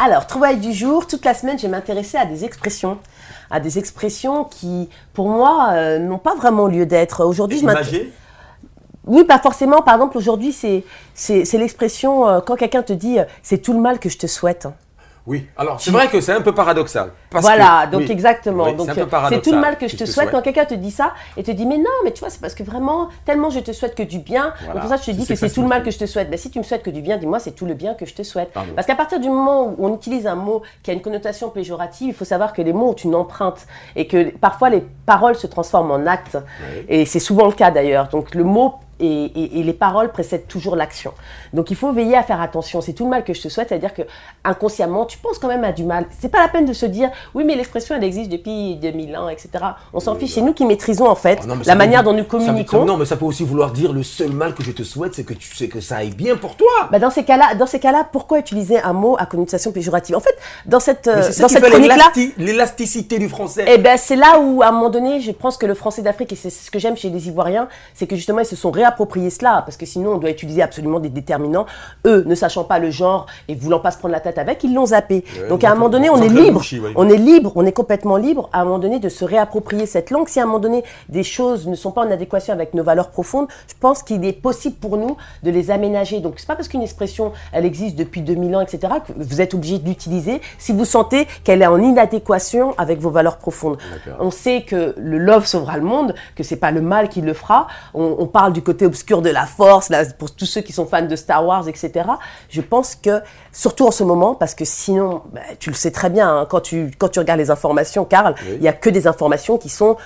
Alors, trouvaille du jour, toute la semaine, je vais m'intéresser à des expressions qui, pour moi, n'ont pas vraiment lieu d'être. Aujourd'hui, Oui, pas forcément. Par exemple, aujourd'hui, c'est l'expression quand quelqu'un te dit « c'est tout le mal que je te souhaite ». Oui, alors c'est vrai que c'est un peu paradoxal. Donc exactement. Oui, donc c'est tout le mal que je te souhaite. Quand quelqu'un te dit ça et te dit mais non, mais tu vois, c'est parce que vraiment, tellement je te souhaite que du bien. Voilà. Donc pour ça, je te dis que c'est tout le mal que je te souhaite. Si tu me souhaites que du bien, dis-moi, c'est tout le bien que je te souhaite. Pardon. Parce qu'à partir du moment où on utilise un mot qui a une connotation péjorative, il faut savoir que les mots ont une empreinte et que parfois les paroles se transforment en actes. Oui. Et c'est souvent le cas d'ailleurs. Donc le mot et les paroles précèdent toujours l'action. Donc il faut veiller à faire attention. C'est tout le mal que je te souhaite, c'est-à-dire que inconsciemment, tu penses quand même à du mal. C'est pas la peine de se dire oui, mais l'expression elle existe depuis 2000 ans, etc. On s'en fiche. C'est nous qui maîtrisons en fait la manière dont nous communiquons. Non, mais ça peut aussi vouloir dire le seul mal que je te souhaite, c'est que tu sais que ça aille bien pour toi. Dans ces cas-là, pourquoi utiliser un mot à connotation péjorative? En fait, dans cette chronique-là, l'élasticité du français. Eh ben, c'est là où, à un moment donné, je pense que le français d'Afrique, et c'est ce que j'aime chez les Ivoiriens, c'est que justement, ils se sont réappropriés cela, parce que sinon, on doit utiliser absolument des déterminants. Eux, ne sachant pas le genre et voulant pas se prendre la tête avec, ils l'ont zappé. Donc, à un moment donné, on est libre. On est libre, on est complètement libre, à un moment donné, de se réapproprier cette langue. Si à un moment donné, des choses ne sont pas en adéquation avec nos valeurs profondes, je pense qu'il est possible pour nous de les aménager. Donc, c'est pas parce qu'une expression, elle existe depuis 2000 ans, etc., que vous êtes obligé de l'utiliser si vous sentez qu'elle est en inadéquation avec vos valeurs profondes. On sait que le love sauvera le monde, que c'est pas le mal qui le fera. On parle du côté obscur de la force, là, pour tous ceux qui sont fans de Star Wars, etc. Je pense que, surtout en ce moment, parce que sinon, tu le sais très bien, hein, quand tu regardes les informations, Karl, il n'y a que des informations qui sont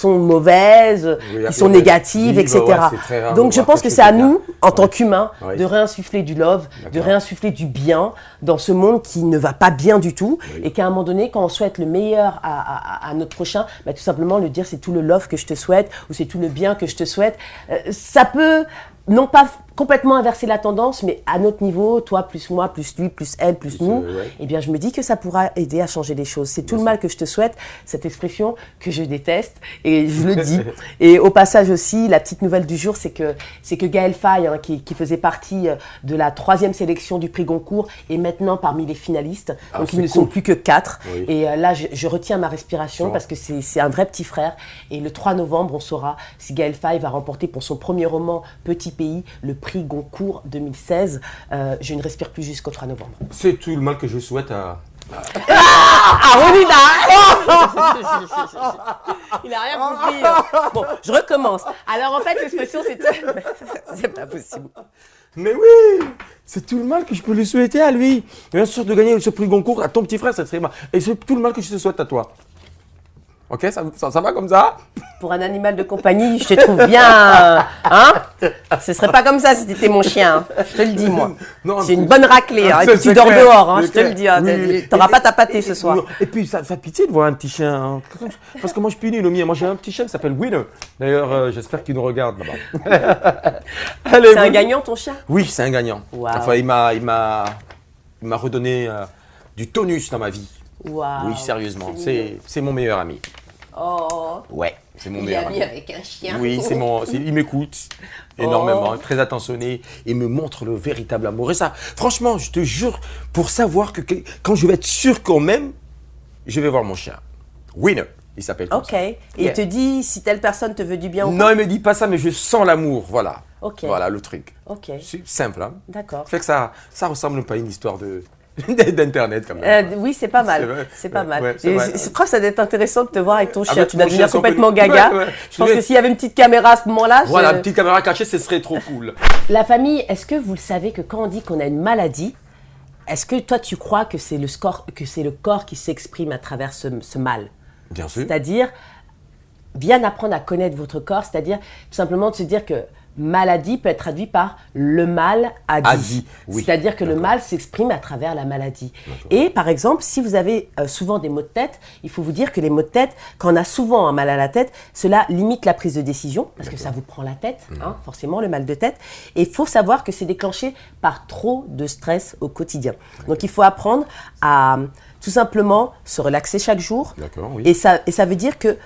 mauvaises, qui sont négatives, etc. Donc je pense que c'est à nous, en tant qu'humains, de réinsuffler du love, de réinsuffler du bien dans ce monde qui ne va pas bien du tout, et qu'à un moment donné, quand on souhaite le meilleur à notre prochain, tout simplement lui dire c'est tout le love que je te souhaite, ou c'est tout le bien que je te souhaite. Ça peut, non pas complètement inverser la tendance, mais à notre niveau, toi plus moi, plus lui, plus elle, plus nous, eh bien je me dis que ça pourra aider à changer les choses. C'est tout le mal que je te souhaite, cette expression que je déteste, et je le dis. Et au passage aussi, la petite nouvelle du jour, c'est que Gaël Faye, hein, qui faisait partie de la 3e sélection du prix Goncourt, est maintenant parmi les finalistes. Donc ils ne sont plus que 4. Et là, je retiens ma respiration parce que c'est un vrai petit frère. Et le 3 novembre, on saura si Gaël Faye va remporter pour son premier roman, Petit Pays, le prix Goncourt 2016. Je ne respire plus jusqu'au 3 novembre. C'est tout le mal que je souhaite à... Rolina. Il n'a rien compris. Bon, je recommence. Alors en fait, l'expression, c'est pas possible. Mais oui, c'est tout le mal que je peux lui souhaiter à lui. Bien sûr, de gagner ce prix Goncourt à ton petit frère, ça serait mal. Et c'est tout le mal que je te souhaite à toi. Ok, ça va comme ça? Pour un animal de compagnie, je te trouve bien, hein? Ce serait pas comme ça si t'étais mon chien, hein. Je te le dis, moi. J'ai une bonne raclée, hein. Et puis tu dors dehors, hein. Je te le dis, hein. T'auras pas ta pâtée ce soir. Et puis, ça fait pitié de voir un petit chien, hein. Parce que moi, je suis nul au mien. Moi, j'ai un petit chien qui s'appelle Winner. D'ailleurs, j'espère qu'il nous regarde là-bas. C'est un gagnant, ton chien? Oui, c'est un gagnant. Wow. Enfin, il m'a redonné du tonus dans ma vie. Wow. Oui, sérieusement, c'est mon meilleur ami. Oh. Ouais, c'est mon meilleur ami. Il est ami avec un chien. Oui, il m'écoute énormément, très attentionné, et me montre le véritable amour. Et ça, franchement, je te jure, pour savoir que quand je vais être sûr qu'on m'aime, je vais voir mon chien. Winner, il s'appelle comme ça. Et il te dit si telle personne te veut du bien ou pas? Non, il me dit pas ça, mais je sens l'amour, voilà. Voilà le truc. C'est simple, hein. D'accord. Fait que ça ressemble pas à une histoire d'internet quand même. Oui, c'est pas mal. C'est pas mal. Ouais, je crois que ça doit être intéressant de te voir avec ton chien. Tu dois devenir complètement gaga. gaga. Je pense que s'il y avait une petite caméra à ce moment-là. Voilà, une petite caméra cachée, ce serait trop cool. La famille, est-ce que vous le savez que quand on dit qu'on a une maladie, est-ce que toi tu crois que c'est le corps qui s'exprime à travers ce mal? Bien sûr. C'est-à-dire, bien apprendre à connaître votre corps, c'est-à-dire tout simplement de se dire que maladie peut être traduit par le mal a dit. Oui. C'est-à-dire que le mal s'exprime à travers la maladie. Et par exemple, si vous avez souvent des maux de tête, il faut vous dire que les maux de tête, quand on a souvent un mal à la tête, cela limite la prise de décision, parce que ça vous prend la tête, hein, forcément, le mal de tête. Et il faut savoir que c'est déclenché par trop de stress au quotidien. Donc il faut apprendre à tout simplement se relaxer chaque jour. Et ça veut dire que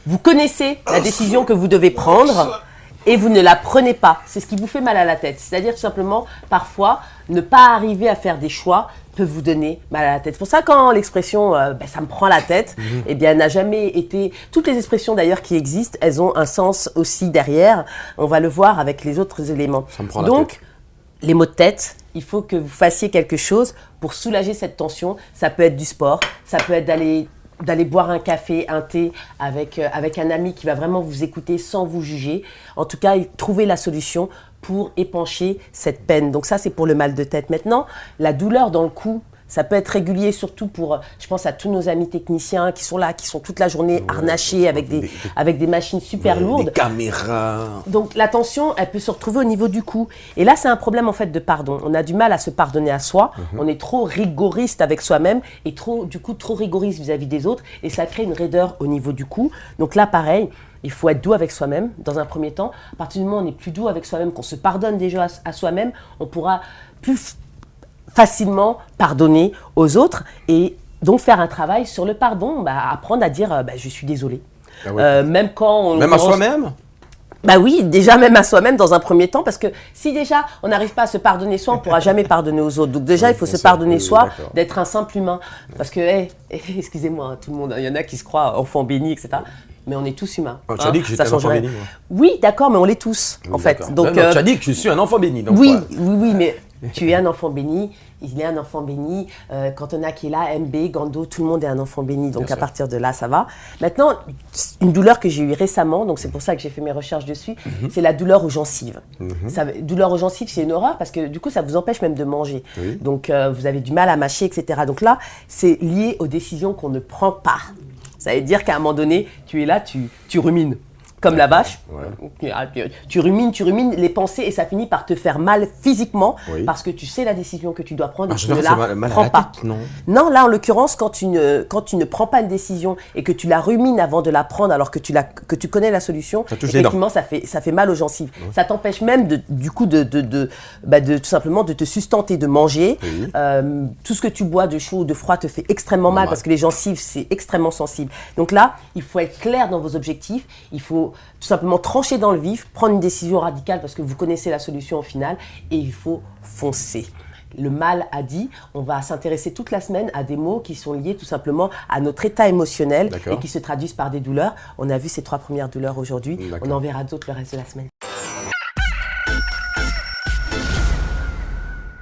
vous connaissez la décision que vous devez prendre. et vous ne la prenez pas. C'est ce qui vous fait mal à la tête. C'est-à-dire tout simplement, parfois, ne pas arriver à faire des choix peut vous donner mal à la tête. C'est pour ça quand l'expression ça me prend la tête, eh bien, n'a jamais été... Toutes les expressions d'ailleurs qui existent, elles ont un sens aussi derrière. On va le voir avec les autres éléments. Ça me prend la Donc, tête. les maux de tête, il faut que vous fassiez quelque chose pour soulager cette tension. Ça peut être du sport, ça peut être d'aller boire un café, un thé avec un ami qui va vraiment vous écouter sans vous juger. En tout cas, trouver la solution pour épancher cette peine. Donc ça, c'est pour le mal de tête. Maintenant, la douleur dans le cou, ça peut être régulier, surtout pour, je pense à tous nos amis techniciens qui sont là, qui sont toute la journée harnachés avec des machines super lourdes. Des caméras. Donc la tension, elle peut se retrouver au niveau du cou. Et là, c'est un problème en fait de pardon. On a du mal à se pardonner à soi. On est trop rigoriste avec soi-même et trop rigoriste vis-à-vis des autres. Et ça crée une raideur au niveau du cou. Donc là, pareil. Il faut être doux avec soi-même dans un premier temps. À partir du moment où on est plus doux avec soi-même, qu'on se pardonne déjà à soi-même, on pourra plus facilement pardonner aux autres et donc faire un travail sur le pardon, apprendre à dire je suis désolé. Ah ouais. Même quand Même à soi-même. Bah oui, déjà même à soi-même dans un premier temps, parce que si déjà on n'arrive pas à se pardonner soi, on ne pourra jamais pardonner aux autres. Donc déjà, il faut se pardonner soi, d'être un simple humain. Parce que, excusez-moi, tout le monde, il y en a qui se croient enfants bénis, etc. Mais on est tous humains. Tu as dit que j'étais un enfant béni, moi. Oui, d'accord, mais on l'est tous, en fait. Donc, tu as dit que je suis un enfant béni. Donc oui, mais tu es un enfant béni, il est un enfant béni. Quand on a qui est là, MB, Gando, tout le monde est un enfant béni. Donc à partir de là, ça va. Maintenant, une douleur que j'ai eue récemment, donc c'est pour ça que j'ai fait mes recherches dessus, c'est la douleur aux gencives. Douleur aux gencives, c'est une horreur parce que du coup, ça vous empêche même de manger. Oui. Donc vous avez du mal à mâcher, etc. Donc là, c'est lié aux décisions qu'on ne prend pas. Ça veut dire qu'à un moment donné, tu es là, tu rumines. Comme la vache, tu rumines les pensées et ça finit par te faire mal physiquement parce que tu sais la décision que tu dois prendre et tu ne la prends pas. Non, là en l'occurrence, quand tu ne prends pas une décision et que tu la rumines avant de la prendre alors que tu connais la solution, effectivement ça fait mal aux gencives. Ça t'empêche même du coup de tout simplement de te sustenter, de manger. Tout ce que tu bois de chaud ou de froid te fait extrêmement mal parce que les gencives c'est extrêmement sensible. Donc là, il faut être clair dans vos objectifs, il faut tout simplement trancher dans le vif, prendre une décision radicale parce que vous connaissez la solution au final et il faut foncer. Le mal a dit, on va s'intéresser toute la semaine à des mots qui sont liés tout simplement à notre état émotionnel et qui se traduisent par des douleurs. On a vu ces 3 premières douleurs aujourd'hui, on en verra d'autres le reste de la semaine.